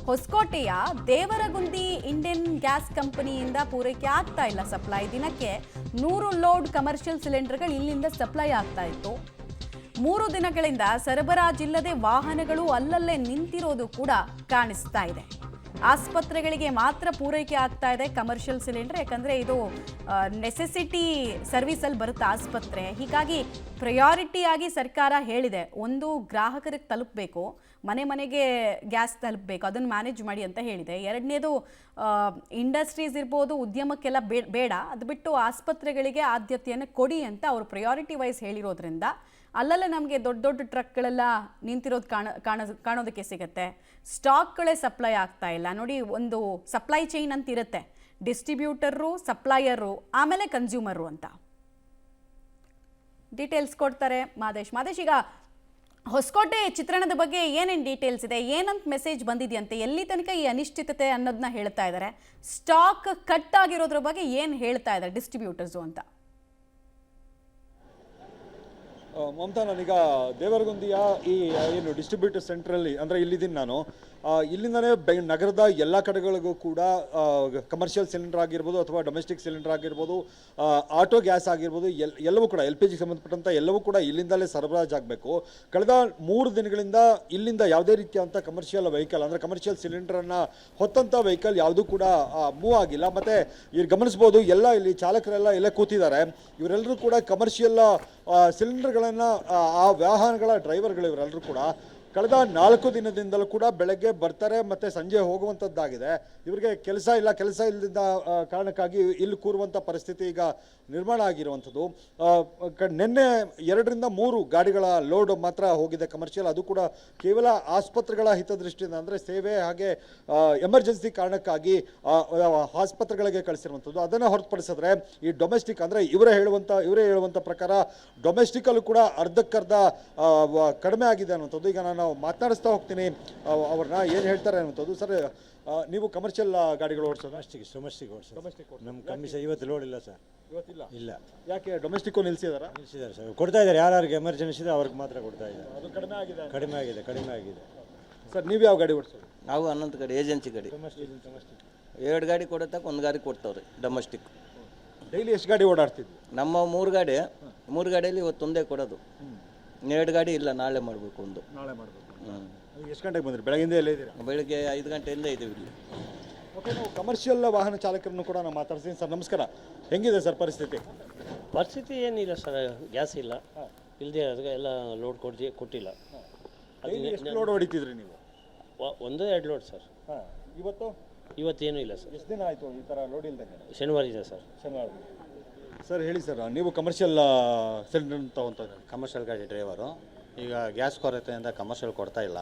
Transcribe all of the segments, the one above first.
ಹೊಸಕೋಟೆಯ ದೇವರಗುಂದಿ Indian gas ಕಂಪನಿಯಿಂದ ಪೂರೈಕೆ ಆಗ್ತಾ ಇಲ್ಲ ಸಪ್ಲೈ. ದಿನಕ್ಕೆ 100 ಲೋಡ್ ಕಮರ್ಷಿಯಲ್ ಸಿಲಿಂಡರ್ಗಳು ಇಲ್ಲಿಂದ ಸಪ್ಲೈ ಆಗ್ತಾ ಇತ್ತು. 3 ದಿನಗಳಿಂದ ಸರಬರಾಜಿಲ್ಲದೆ ವಾಹನಗಳು ಅಲ್ಲಲ್ಲೇ ನಿಂತಿರೋದು ಕೂಡ ಕಾಣಿಸ್ತಾ ಇದೆ. ಆಸ್ಪತ್ರೆಗಳಿಗೆ ಮಾತ್ರ ಪೂರೈಕೆ ಆಗ್ತಾ ಇದೆ ಕಮರ್ಷಿಯಲ್ ಸಿಲಿಂಡರ್, ಯಾಕಂದರೆ ಇದು ನೆಸೆಸಿಟಿ ಸರ್ವಿಸಲ್ಲಿ ಬರುತ್ತೆ ಆಸ್ಪತ್ರೆ. ಹೀಗಾಗಿ ಪ್ರಯಾರಿಟಿಯಾಗಿ ಸರ್ಕಾರ ಹೇಳಿದೆ, ಒಂದು ಗ್ರಾಹಕರಿಗೆ ತಲುಪಬೇಕು, ಮನೆ ಮನೆಗೆ ಗ್ಯಾಸ್ ತಲುಪಬೇಕು, ಅದನ್ನು ಮ್ಯಾನೇಜ್ ಮಾಡಿ ಅಂತ ಹೇಳಿದೆ. ಎರಡನೇದು ಇಂಡಸ್ಟ್ರೀಸ್ ಇರ್ಬೋದು, ಉದ್ಯಮಕ್ಕೆಲ್ಲ ಬೇಡ, ಅದು ಬಿಟ್ಟು ಆಸ್ಪತ್ರೆಗಳಿಗೆ ಆದ್ಯತೆಯನ್ನು ಕೊಡಿ ಅಂತ ಅವರು ಪ್ರಯಾರಿಟಿ ವೈಸ್ ಹೇಳಿರೋದ್ರಿಂದ ಅಲ್ಲಲ್ಲೇ ನಮಗೆ ದೊಡ್ಡ ದೊಡ್ಡ ಟ್ರಕ್ಗಳೆಲ್ಲ ನಿಂತಿರೋದು ಕಾಣೋದಕ್ಕೆ ಸಿಗುತ್ತೆ. ಸ್ಟಾಕ್ಗಳೇ ಸಪ್ಲೈ ಆಗ್ತಾ ಇಲ್ಲ. ನೋಡಿ, ಒಂದು ಸಪ್ಲೈ ಚೈನ್ ಅಂತ ಇರುತ್ತೆ, ಡಿಸ್ಟ್ರಿಬ್ಯೂಟರು, ಸಪ್ಲೈಯರು, ಆಮೇಲೆ ಕನ್ಸ್ಯೂಮರು ಅಂತ. ಡೀಟೇಲ್ಸ್ ಕೊಡ್ತಾರೆ ಮಾದೇಶ್. ಈಗ ಹೊಸಕೋಟೆ ಚಿತ್ರಣದ ಬಗ್ಗೆ ಏನೇನು ಡೀಟೇಲ್ಸ್ ಇದೆ, ಏನಂತ ಮೆಸೇಜ್ ಬಂದಿದೆಯಂತೆ, ಎಲ್ಲಿ ತನಕ ಈ ಅನಿಶ್ಚಿತತೆ ಅನ್ನೋದನ್ನ ಹೇಳ್ತಾ ಇದ್ದಾರೆ, ಸ್ಟಾಕ್ ಕಟ್ ಆಗಿರೋದ್ರ ಬಗ್ಗೆ ಏನು ಹೇಳ್ತಾ ಇದ್ದಾರೆ ಡಿಸ್ಟ್ರಿಬ್ಯೂಟರ್ಸು ಅಂತ. ಮಮತಾ, ನಾನೀಗ ದೇವರಗುಂದಿಯ ಈ ಏನು ಡಿಸ್ಟ್ರಿಬ್ಯೂಟರ್ ಸೆಂಟ್ರಲ್ಲಿ ಅಂದರೆ ಇಲ್ಲಿದ್ದೀನಿ ನಾನು. ಇಲ್ಲಿಂದನೇ ನಗರದ ಎಲ್ಲ ಕಡೆಗಳಿಗೂ ಕೂಡ ಕಮರ್ಷಿಯಲ್ ಸಿಲಿಂಡರ್ ಆಗಿರ್ಬೋದು ಅಥವಾ ಡೊಮೆಸ್ಟಿಕ್ ಸಿಲಿಂಡರ್ ಆಗಿರ್ಬೋದು, ಆಟೋ ಗ್ಯಾಸ್ ಆಗಿರ್ಬೋದು, ಎಲ್ಲವೂ ಕೂಡ LPG ಸಂಬಂಧಪಟ್ಟಂಥ ಎಲ್ಲವೂ ಕೂಡ ಇಲ್ಲಿಂದಲೇ ಸರಬರಾಜಾಗಬೇಕು. ಕಳೆದ 3 ದಿನಗಳಿಂದ ಇಲ್ಲಿಂದ ಯಾವುದೇ ರೀತಿಯಾದಂಥ ಕಮರ್ಷಿಯಲ್ ವೆಹಿಕಲ್ ಅಂದರೆ ಕಮರ್ಷಿಯಲ್ ಸಿಲಿಂಡರನ್ನು ಹೊತ್ತಂಥ ವೆಹಿಕಲ್ ಯಾವುದೂ ಕೂಡ ಮೂವ್ ಆಗಿಲ್ಲ. ಮತ್ತು ಇವ್ರು ಗಮನಿಸ್ಬೋದು, ಎಲ್ಲ ಇಲ್ಲಿ ಚಾಲಕರೆಲ್ಲ ಇಲ್ಲೇ ಕೂತಿದ್ದಾರೆ. ಇವರೆಲ್ಲರೂ ಕೂಡ ಕಮರ್ಷಿಯಲ್ ಸಿಲಿಂಡರ್ಗಳನ್ನು ಆ ವಾಹನಗಳ ಡ್ರೈವರ್ಗಳು ಇವರೆಲ್ಲರೂ ಕೂಡ ಕಳೆದ 4 ದಿನದಿಂದಲೂ ಕೂಡ ಬೆಳಗ್ಗೆ ಬರ್ತಾರೆ ಮತ್ತು ಸಂಜೆ ಹೋಗುವಂಥದ್ದಾಗಿದೆ. ಇವರಿಗೆ ಕೆಲಸ ಇಲ್ಲದ ಕಾರಣಕ್ಕಾಗಿ ಇಲ್ಲಿ ಕೂರುವಂಥ ಪರಿಸ್ಥಿತಿ ಈಗ ನಿರ್ಮಾಣ ಆಗಿರುವಂಥದ್ದು. ನಿನ್ನೆ 2ರಿಂದ 3 ಗಾಡಿಗಳ ಲೋಡ್ ಮಾತ್ರ ಹೋಗಿದೆ ಕಮರ್ಷಿಯಲ್, ಅದು ಕೂಡ ಕೇವಲ ಆಸ್ಪತ್ರೆಗಳ ಹಿತದೃಷ್ಟಿಯಿಂದ, ಅಂದರೆ ಸೇವೆ ಹಾಗೆ ಎಮರ್ಜೆನ್ಸಿ ಕಾರಣಕ್ಕಾಗಿ ಆಸ್ಪತ್ರೆಗಳಿಗೆ ಕಳಿಸಿರುವಂಥದ್ದು. ಅದನ್ನು ಹೊರತುಪಡಿಸಿದ್ರೆ ಈ ಡೊಮೆಸ್ಟಿಕ್ ಅಂದರೆ ಇವರೇ ಹೇಳುವಂಥ ಪ್ರಕಾರ ಡೊಮೆಸ್ಟಿಕಲ್ಲೂ ಕೂಡ ಅರ್ಧಕ್ಕರ್ಧ ಕಡಿಮೆ ಆಗಿದೆ ಅನ್ನುವಂಥದ್ದು. ಈಗ ನಾನು ಮಾತನಾಡಿಸ್ತಾ ಹೋಗ್ತೀನಿ ಅವ್ರನ್ನ, ಏನು ಹೇಳ್ತಾರೆ ಅನ್ನುವಂಥದ್ದು. ಸರ್, ನೀವು ಕಮರ್ಷಿಯಲ್ ಗಾಡಿಗಳು ಓಡಿಸೋದು? ಡೊಮೆಸ್ಟಿಕ್ ಓಡಿಸೋದು. ನಮ್ಮ ಕಮಿಷನ್ ಇವತ್ತು ಲೋಡ್ ಇಲ್ಲ ಸರ್. ಇವತ್ತಿಲ್ಲ? ಇಲ್ಲ. ಯಾಕೆ? ಡೊಮೆಸ್ಟಿಕ್ಕು ನಿಲ್ಲಿಸಿದ್ದಾರೆ ಸರ್. ಕೊಡ್ತಾ ಇದ್ದಾರೆ, ಯಾರಿಗೆ ಎಮರ್ಜೆನ್ಸಿ ಇದೆ ಅವ್ರಿಗೆ ಮಾತ್ರ ಕೊಡ್ತಾ ಇದ್ದಾರೆ. ಅದು ಕಡಿಮೆ ಆಗಿದೆ. ಸರ್, ನೀವು ಯಾವ ಗಾಡಿ ಓಡಿಸೋದು? ನಾವು ಹನ್ನೊಂದು ಗಾಡಿ, ಏಜೆನ್ಸಿ ಗಾಡಿ. 2 ಗಾಡಿ ಕೊಡತಕ್ಕ 1 ಗಾಡಿ ಕೊಡ್ತಾವ್ರಿ ಡೊಮೆಸ್ಟಿಕ್. ಡೈಲಿ ಎಷ್ಟು ಗಾಡಿ ಓಡಾಡ್ತಿದ್ವಿ? ನಮ್ಮ 3 ಗಾಡಿ, 3 ಗಾಡಿಯಲ್ಲಿ ಇವತ್ತೊಂದೇ ಕೊಡೋದು. 2 ಗಾಡಿ ಇಲ್ಲ, ನಾಳೆ ಮಾಡಬೇಕು. ನಾಳೆ ಮಾಡಬೇಕು. ಎಷ್ಟು ಗಂಟೆಗೆ ಬಂದ್ರಿ? ಬೆಳಗಿಂದ ಎಲ್ಲೇ ಇದ್ದೀರಾ? ಬೆಳಿಗ್ಗೆ 5 ಗಂಟೆಯಿಂದ ಇದ್ದೀವಿ ಇಲ್ಲಿ. ಓಕೆ, ನಾವು ಕಮರ್ಷಿಯಲ್ ವಾಹನ ಚಾಲಕರನ್ನು ಕೂಡ ನಾವು ಮಾತಾಡ್ತೀನಿ. ಸರ್, ನಮಸ್ಕಾರ. ಹೆಂಗಿದೆ ಸರ್ ಪರಿಸ್ಥಿತಿ? ಏನಿಲ್ಲ ಸರ್, ಗ್ಯಾಸ್ ಇಲ್ಲ, ಇಲ್ಲದೆ ಅದಕ್ಕೆ ಎಲ್ಲ ಲೋಡ್ ಕೊಟ್ಟಿಲ್ಲ. ಎಷ್ಟು ಲೋಡ್ ಹೊಡಿತಿದ್ರಿ ನೀವು? 1-2 ಲೋಡ್ ಸರ್. ಇವತ್ತೇನು ಇಲ್ಲ ಸರ್. ಎಷ್ಟು ದಿನ ಆಯಿತು ಈ ಥರ ಲೋಡ್ ಇಲ್ದಂಗೆ? ಶನಿವಾರ ಇದೆ ಸರ್. ಸರ್, ಹೇಳಿ ಸರ್, ನೀವು ಕಮರ್ಷಿಯಲ್ ಸಿಲಿಂಡರ್ ತಗೊಂತಾರೆ? ಕಮರ್ಷಿಯಲ್ ಗಾಡಿ ಡ್ರೈವರು. ಈಗ ಗ್ಯಾಸ್ ಕೊರತೆಯಿಂದ ಕಮರ್ಷಿಯಲ್ ಕೊಡ್ತಾ ಇಲ್ಲ.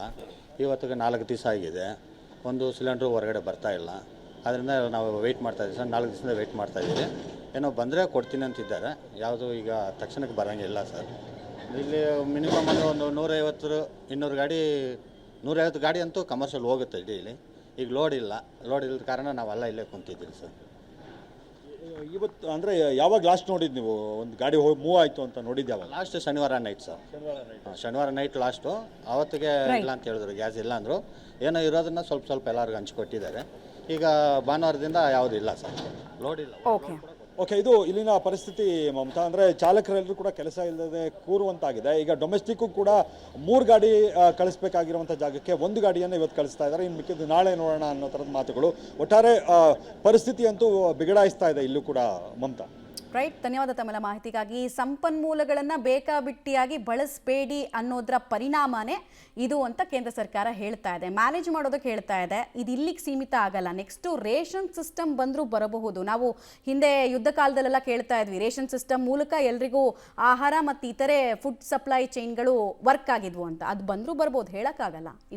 ಇವತ್ತಿಗೆ 4 ದಿವಸ ಆಗಿದೆ, ಒಂದು ಸಿಲಿಂಡ್ರು ಹೊರಗಡೆ ಬರ್ತಾ ಇಲ್ಲ. ಅದರಿಂದ ನಾವು ವೆಯ್ಟ್ ಮಾಡ್ತಾಯಿದ್ದೀವಿ ಸರ್. 4 ದಿವಸದಿಂದ ವೆಯ್ಟ್ ಮಾಡ್ತಾಯಿದ್ದೀವಿ. ಏನೋ ಬಂದರೆ ಕೊಡ್ತೀನಿ ಅಂತಿದ್ದಾರೆ, ಯಾವುದು ಈಗ ತಕ್ಷಣಕ್ಕೆ ಬರೋಂಗಿಲ್ಲ ಸರ್. ಇಲ್ಲಿ ಮಿನಿಮಮ್ ಒಂದು 150-200 ಗಾಡಿ, 150 ಗಾಡಿ ಅಂತೂ ಕಮರ್ಷಿಯಲ್ ಹೋಗುತ್ತೆ ಡೈಲಿ. ಈಗ ಲೋಡ್ ಇಲ್ಲದ ಕಾರಣ ನಾವೆಲ್ಲ ಇಲ್ಲೇ ಕುಂತಿದ್ದೀವಿ ಸರ್. ಇವತ್ತು ಅಂದರೆ ಯಾವಾಗ ಲಾಸ್ಟ್ ನೋಡಿದ್ದು ನೀವು ಒಂದು ಗಾಡಿ ಮೂವ್ ಆಯಿತು ಅಂತ ನೋಡಿದ್ದು ಯಾವಾಗ? ಲಾಸ್ಟ್ ಶನಿವಾರ ನೈಟ್ ಸರ್. ಶನಿವಾರ ನೈಟ್ ಲಾಸ್ಟು. ಅವತ್ತಿಗೆ ಇಲ್ಲ ಅಂತ ಹೇಳಿದ್ರು, ಗ್ಯಾಸ್ ಇಲ್ಲ ಅಂದರು. ಏನೋ ಇರೋದನ್ನ ಸ್ವಲ್ಪ ಎಲ್ಲರಿಗೂ ಹಂಚ್ಕೊಟ್ಟಿದ್ದಾರೆ. ಈಗ ಭಾನುವಾರದಿಂದ ಯಾವುದೂ ಇಲ್ಲ ಸರ್, ಲೋಡ್ ಇಲ್ಲ. ಓಕೆ, ಇದು ಇಲ್ಲಿನ ಪರಿಸ್ಥಿತಿ ಮಮತಾ. ಅಂದರೆ ಚಾಲಕರೆಲ್ಲರೂ ಕೂಡ ಕೆಲಸ ಇಲ್ಲದೆ ಕೂರುವಂತಾಗಿದೆ. ಈಗ ಡೊಮೆಸ್ಟಿಕ್ಕು ಕೂಡ 3 ಗಾಡಿ ಕಳಿಸ್ಬೇಕಾಗಿರುವಂಥ ಜಾಗಕ್ಕೆ 1 ಗಾಡಿಯನ್ನು ಇವತ್ತು ಕಳಿಸ್ತಾ ಇದ್ದಾರೆ. ಇನ್ನು ಮಿಕ್ಕಿದ್ದು ನಾಳೆ ನೋಡೋಣ ಅನ್ನೋ ಥರದ ಮಾತುಗಳು. ಒಟ್ಟಾರೆ ಪರಿಸ್ಥಿತಿ ಅಂತೂ ಬಿಗಡಾಯಿಸ್ತಾ ಇದೆ ಇಲ್ಲೂ ಕೂಡ ಮಮತಾ. ರೈಟ್, ಧನ್ಯವಾದ ತಮ್ಮೆಲ್ಲ ಮಾಹಿತಿಗಾಗಿ. ಸಂಪನ್ಮೂಲಗಳನ್ನು ಬೇಕಾಬಿಟ್ಟಿಯಾಗಿ ಬಳಸಬೇಡಿ ಅನ್ನೋದರ ಪರಿಣಾಮನೇ ಇದು ಅಂತ ಕೇಂದ್ರ ಸರ್ಕಾರ ಹೇಳ್ತಾ ಇದೆ, ಮ್ಯಾನೇಜ್ ಮಾಡೋದಕ್ಕೆ ಹೇಳ್ತಾ ಇದೆ. ಇದು ಇಲ್ಲಿಗೆ ಸೀಮಿತ ಆಗಲ್ಲ, ನೆಕ್ಸ್ಟು ರೇಷನ್ ಸಿಸ್ಟಮ್ ಬಂದರೂ ಬರಬಹುದು. ನಾವು ಹಿಂದೆ ಯುದ್ಧ ಕಾಲದಲ್ಲೆಲ್ಲ ಕೇಳ್ತಾ ಇದ್ವಿ, ರೇಷನ್ ಸಿಸ್ಟಮ್ ಮೂಲಕ ಎಲ್ರಿಗೂ ಆಹಾರ ಮತ್ತು ಇತರೆ ಫುಡ್ ಸಪ್ಲೈ ಚೈನ್ಗಳು ವರ್ಕ್ ಆಗಿದ್ವು ಅಂತ. ಅದು ಬಂದರೂ ಬರ್ಬೋದು, ಹೇಳೋಕ್ಕಾಗಲ್ಲ.